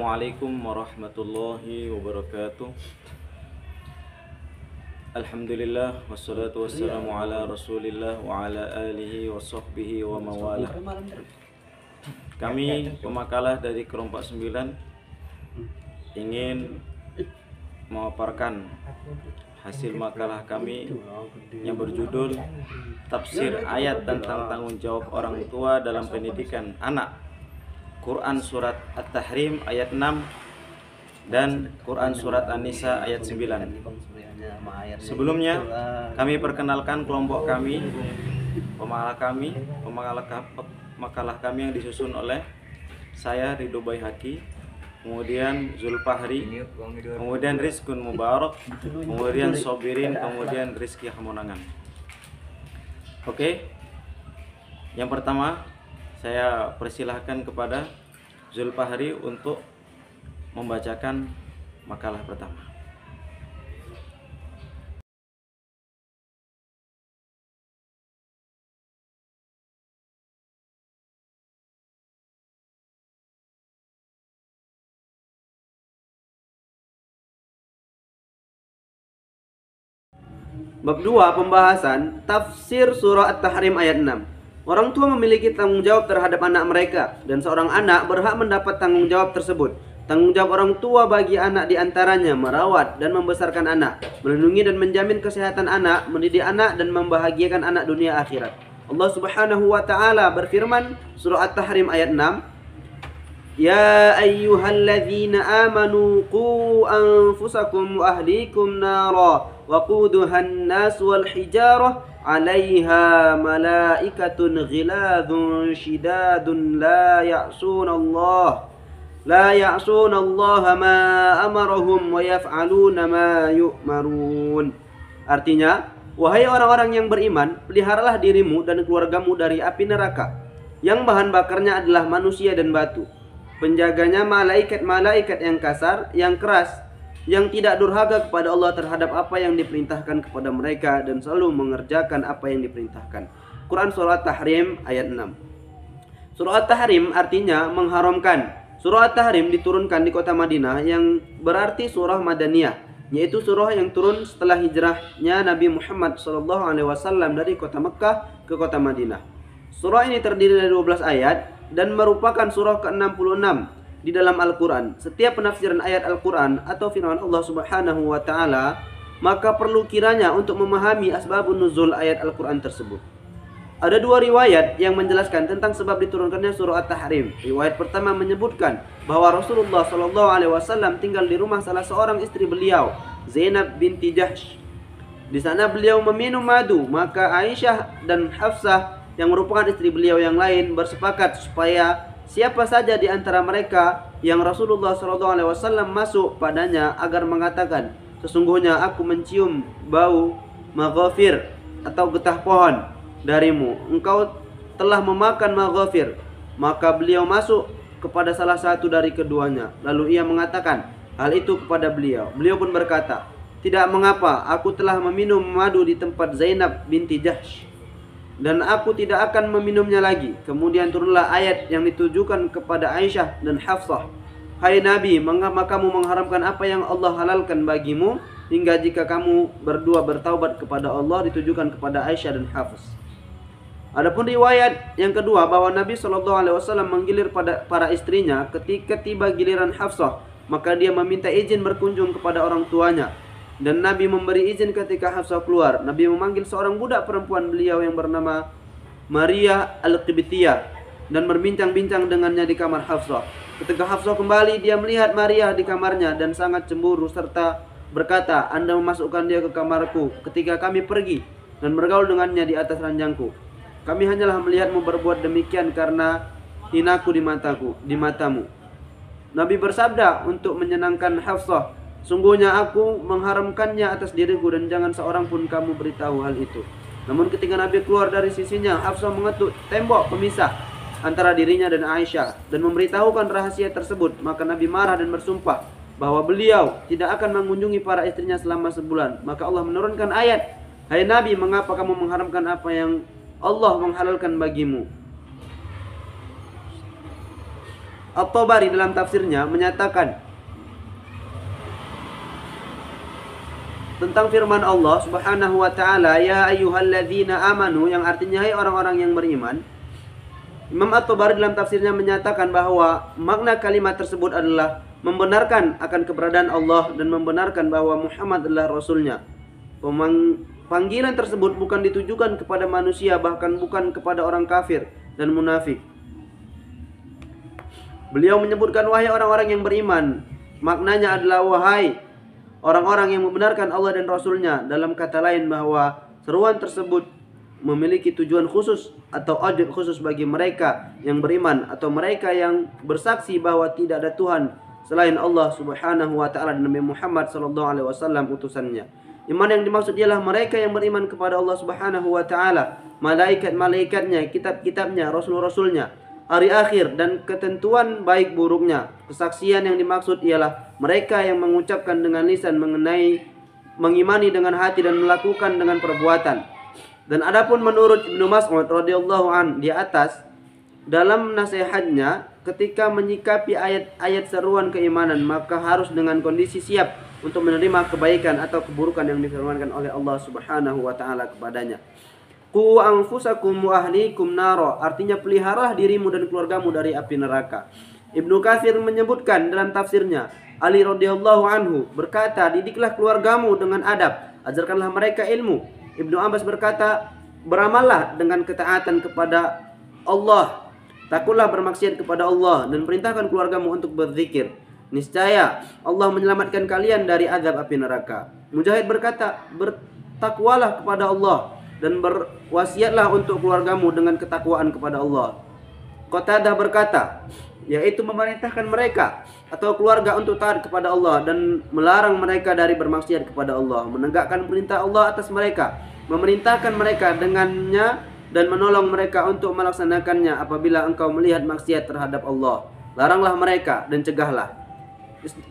Assalamualaikum warahmatullahi wabarakatuh. Alhamdulillah wassalatu wassalamu ala Rasulillah wa ala alihi wa sahbihi wa mawalah. Kami pemakalah dari Kelompok 9 ingin memaparkan hasil makalah kami yang berjudul Tafsir Ayat tentang Tanggung Jawab Orang Tua dalam Pendidikan Anak, Quran Surat At-Tahrim ayat 6 dan Quran Surat An-Nisa ayat 9. Sebelumnya kami perkenalkan kelompok kami, makalah kami yang disusun oleh saya Ridho Baihaqi, kemudian Zulfahri, kemudian Rizkun Mubarak, kemudian Sobirin, kemudian Rizki Hamonangan. Oke, yang pertama saya persilahkan kepada Zulfahri untuk membacakan makalah pertama. Bab 2, pembahasan tafsir surah At-Tahrim ayat 6. Orang tua memiliki tanggung jawab terhadap anak mereka, dan seorang anak berhak mendapat tanggung jawab tersebut. Tanggung jawab orang tua bagi anak diantaranya merawat dan membesarkan anak, melindungi dan menjamin kesehatan anak, mendidik anak dan membahagiakan anak dunia akhirat. Allah Subhanahu wa taala berfirman, surah At-Tahrim ayat 6, Ya ayyuhalladzina amanu qu anfusakum wa ahlikum nara waquduhan nas wal hijarah 'alaiha malaikatun ghiladun shidadun la ya'sunallaha ma amarahum wa yaf'aluna ma yu'marun. Artinya, wahai orang-orang yang beriman, peliharalah dirimu dan keluargamu dari api neraka yang bahan bakarnya adalah manusia dan batu. Penjaganya malaikat-malaikat yang kasar, yang keras, yang tidak durhaka kepada Allah terhadap apa yang diperintahkan kepada mereka dan selalu mengerjakan apa yang diperintahkan. Quran Surah At-Tahrim ayat 6. Surah At-Tahrim artinya mengharamkan. Surah At-Tahrim diturunkan di kota Madinah yang berarti surah Madaniyah, yaitu surah yang turun setelah hijrahnya Nabi Muhammad SAW dari kota Mekkah ke kota Madinah. Surah ini terdiri dari 12 ayat dan merupakan surah ke-66 di dalam Al-Quran. Setiap penafsiran ayat Al-Quran atau firman Allah Subhanahu wa taala, maka perlu kiranya untuk memahami asbabun nuzul ayat Al-Quran tersebut. Ada dua riwayat yang menjelaskan tentang sebab diturunkannya surah At-Tahrim. Riwayat pertama menyebutkan bahwa Rasulullah SAW tinggal di rumah salah seorang istri beliau, Zainab binti Jahsh. Di sana beliau meminum madu, maka Aisyah dan Hafsah yang merupakan istri beliau yang lain bersepakat supaya siapa saja di antara mereka yang Rasulullah SAW masuk padanya agar mengatakan, sesungguhnya aku mencium bau maghafir atau getah pohon darimu, engkau telah memakan maghafir. Maka beliau masuk kepada salah satu dari keduanya, lalu ia mengatakan hal itu kepada beliau. Beliau pun berkata, tidak mengapa, aku telah meminum madu di tempat Zainab binti Jahsh dan aku tidak akan meminumnya lagi. Kemudian turunlah ayat yang ditujukan kepada Aisyah dan Hafsah. Hai Nabi, mengapa kamu mengharamkan apa yang Allah halalkan bagimu, hingga jika kamu berdua bertaubat kepada Allah, ditujukan kepada Aisyah dan Hafsah. Adapun riwayat yang kedua bahwa Nabi SAW menggilir pada para istrinya ketika tiba giliran Hafsah, maka dia meminta izin berkunjung kepada orang tuanya. Dan Nabi memberi izin ketika Hafsah keluar. Nabi memanggil seorang budak perempuan beliau yang bernama Maria Al-Qibtiyah dan berbincang-bincang dengannya di kamar Hafsah. Ketika Hafsah kembali, dia melihat Maria di kamarnya dan sangat cemburu serta berkata, Anda memasukkan dia ke kamarku ketika kami pergi dan bergaul dengannya di atas ranjangku. Kami hanyalah melihatmu berbuat demikian karena hinaku di matamu. Nabi bersabda untuk menyenangkan Hafsah, sungguhnya aku mengharamkannya atas diriku dan jangan seorang pun kamu beritahu hal itu. Namun ketika Nabi keluar dari sisinya, Hafsah mengetuk tembok pemisah antara dirinya dan Aisyah dan memberitahukan rahasia tersebut. Maka Nabi marah dan bersumpah bahwa beliau tidak akan mengunjungi para istrinya selama sebulan. Maka Allah menurunkan ayat, Hai Nabi, mengapa kamu mengharamkan apa yang Allah menghalalkan bagimu? At-Tabari dalam tafsirnya menyatakan tentang firman Allah Subhanahu wa taala, ya ayyuhalladzina amanu, yang artinya hai orang-orang yang beriman. Imam At-Tabari dalam tafsirnya menyatakan bahwa makna kalimat tersebut adalah membenarkan akan keberadaan Allah dan membenarkan bahwa Muhammad adalah Rasulnya. Panggilan tersebut bukan ditujukan kepada manusia, bahkan bukan kepada orang kafir dan munafik. Beliau menyebutkan wahai orang-orang yang beriman, maknanya adalah wahai orang-orang yang membenarkan Allah dan Rasulnya. Dalam kata lain bahwa seruan tersebut memiliki tujuan khusus atau objek khusus bagi mereka yang beriman atau mereka yang bersaksi bahwa tidak ada Tuhan selain Allah Subhanahu wa taala dan Nabi Muhammad sallallahu alaihi wasallam utusannya. Iman yang dimaksud ialah mereka yang beriman kepada Allah Subhanahu wa taala, malaikat-malaikatnya, kitab-kitabnya, rasul-rasulnya, hari akhir dan ketentuan baik buruknya. Kesaksian yang dimaksud ialah mereka yang mengucapkan dengan lisan mengimani dengan hati dan melakukan dengan perbuatan. Dan adapun menurut Ibnu Mas'ud radhiyallahu an di atas, dalam nasihatnya ketika menyikapi ayat-ayat seruan keimanan, maka harus dengan kondisi siap untuk menerima kebaikan atau keburukan yang difirmankan oleh Allah Subhanahu wa taala kepadanya. Qu anfusakum wa ahlikum naro, artinya peliharalah dirimu dan keluargamu dari api neraka. Ibnu Katsir menyebutkan dalam tafsirnya, Ali radhiyallahu anhu berkata, didiklah keluargamu dengan adab, ajarkanlah mereka ilmu. Ibnu Abbas berkata, beramallah dengan ketaatan kepada Allah, takutlah bermaksiat kepada Allah, dan perintahkan keluargamu untuk berzikir. Niscaya Allah menyelamatkan kalian dari azab api neraka. Mujahid berkata, bertakwalah kepada Allah dan berwasiatlah untuk keluargamu dengan ketakwaan kepada Allah. Qatadah berkata, yaitu memerintahkan mereka atau keluarga untuk taat kepada Allah dan melarang mereka dari bermaksiat kepada Allah, menegakkan perintah Allah atas mereka, memerintahkan mereka dengannya dan menolong mereka untuk melaksanakannya apabila engkau melihat maksiat terhadap Allah. Laranglah mereka dan cegahlah.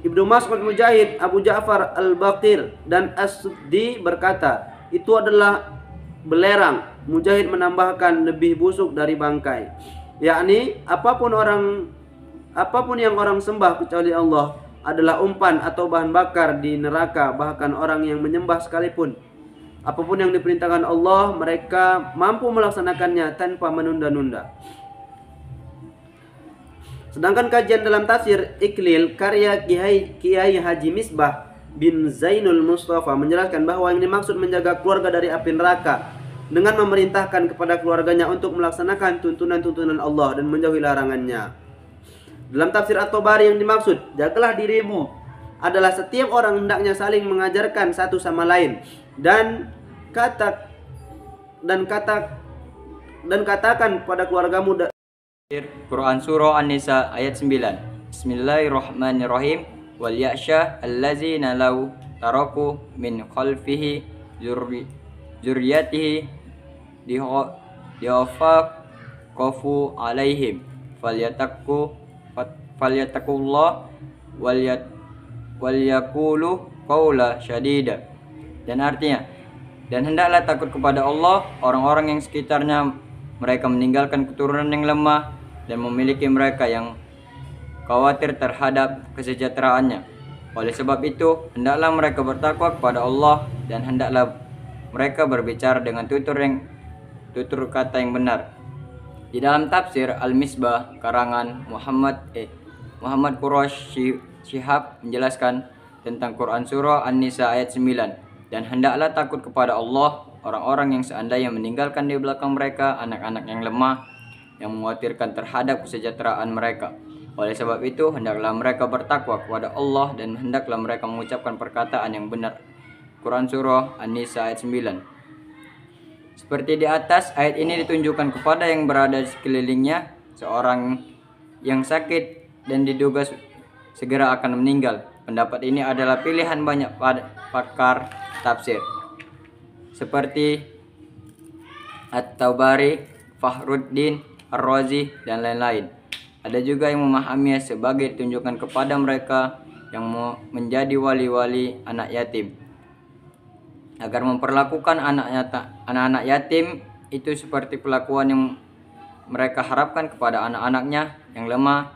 Ibnu Mas'ud, Mujahid, Abu Ja'far Al-Baqir dan As-Suddi berkata, itu adalah belerang. Mujahid menambahkan lebih busuk dari bangkai, yakni apapun yang orang sembah kecuali Allah adalah umpan atau bahan bakar di neraka. Bahkan orang yang menyembah sekalipun, apapun yang diperintahkan Allah, mereka mampu melaksanakannya tanpa menunda-nunda. Sedangkan kajian dalam tafsir Iklil karya Kiai Haji Misbah bin Zainul Mustafa menjelaskan bahwa yang dimaksud menjaga keluarga dari api neraka dengan memerintahkan kepada keluarganya untuk melaksanakan tuntunan-tuntunan Allah dan menjauhi larangannya. Dalam tafsir At-Tabari yang dimaksud, jagalah dirimu, adalah setiap orang hendaknya saling mengajarkan satu sama lain dan katakan kepada keluargamu. Quran Surah An-Nisa ayat 9. Bismillahirrahmanirrahim. Wal yakhsha allazina law taraku min khalfihi zurriyatihi qafu alaihim falyattaqullah wal yaqulu qaula syadida. Dan artinya, dan hendaklah takut kepada Allah orang-orang yang sekitarnya mereka meninggalkan keturunan yang lemah dan memiliki mereka yang khawatir terhadap kesejahteraannya. Oleh sebab itu, hendaklah mereka bertakwa kepada Allah dan hendaklah mereka berbicara dengan tutur kata yang benar. Di dalam tafsir Al-Misbah karangan Muhammad Quraisy Shihab menjelaskan tentang Quran Surah An-Nisa ayat 9. Dan hendaklah takut kepada Allah orang-orang yang seandainya meninggalkan di belakang mereka anak-anak yang lemah yang mengkhawatirkan terhadap kesejahteraan mereka. Oleh sebab itu, hendaklah mereka bertakwa kepada Allah dan hendaklah mereka mengucapkan perkataan yang benar. Quran Surah An-Nisa ayat 9. Seperti di atas, ayat ini ditunjukkan kepada yang berada di sekelilingnya, seorang yang sakit dan diduga segera akan meninggal. Pendapat ini adalah pilihan banyak pakar tafsir seperti At-Tabari, Fakhruddin Ar-Razi dan lain-lain. Ada juga yang memahaminya sebagai tunjukkan kepada mereka yang mau menjadi wali-wali anak yatim agar memperlakukan anak-anak yatim itu seperti perlakuan yang mereka harapkan kepada anak-anaknya yang lemah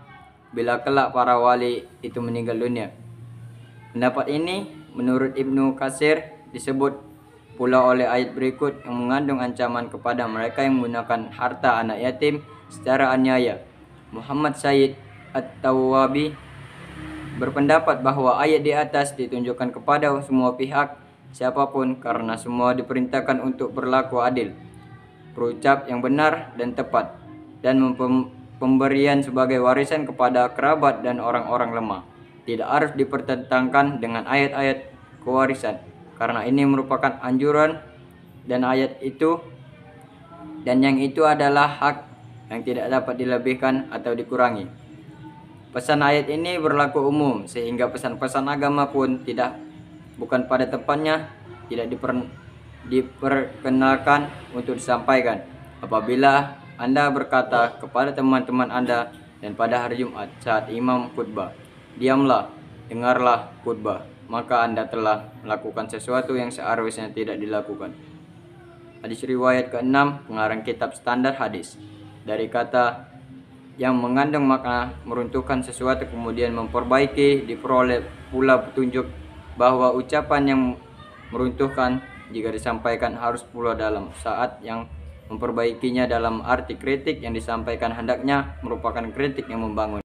bila kelak para wali itu meninggal dunia. Pendapat ini menurut Ibnu Katsir disebut pula oleh ayat berikut yang mengandung ancaman kepada mereka yang menggunakan harta anak yatim secara aniaya. Muhammad Sayyid At-Tawabi berpendapat bahwa ayat di atas ditunjukkan kepada semua pihak, siapapun, karena semua diperintahkan untuk berlaku adil, berucap yang benar dan tepat, dan pemberian sebagai warisan kepada kerabat dan orang-orang lemah tidak harus dipertentangkan dengan ayat-ayat kewarisan, karena ini merupakan anjuran dan yang itu adalah hak yang tidak dapat dilebihkan atau dikurangi. Pesan ayat ini berlaku umum, sehingga pesan-pesan agama pun bukan pada tempatnya tidak diperkenalkan untuk disampaikan. Apabila Anda berkata kepada teman-teman Anda dan pada hari Jumat saat imam khutbah, diamlah, dengarlah khutbah, maka Anda telah melakukan sesuatu yang seharusnya tidak dilakukan. Hadis riwayat ke-6, pengarang kitab Standar Hadis. Dari kata yang mengandung makna meruntuhkan sesuatu kemudian memperbaiki, diperoleh pula petunjuk bahwa ucapan yang meruntuhkan jika disampaikan harus pula dalam saat yang memperbaikinya, dalam arti kritik yang disampaikan hendaknya merupakan kritik yang membangun.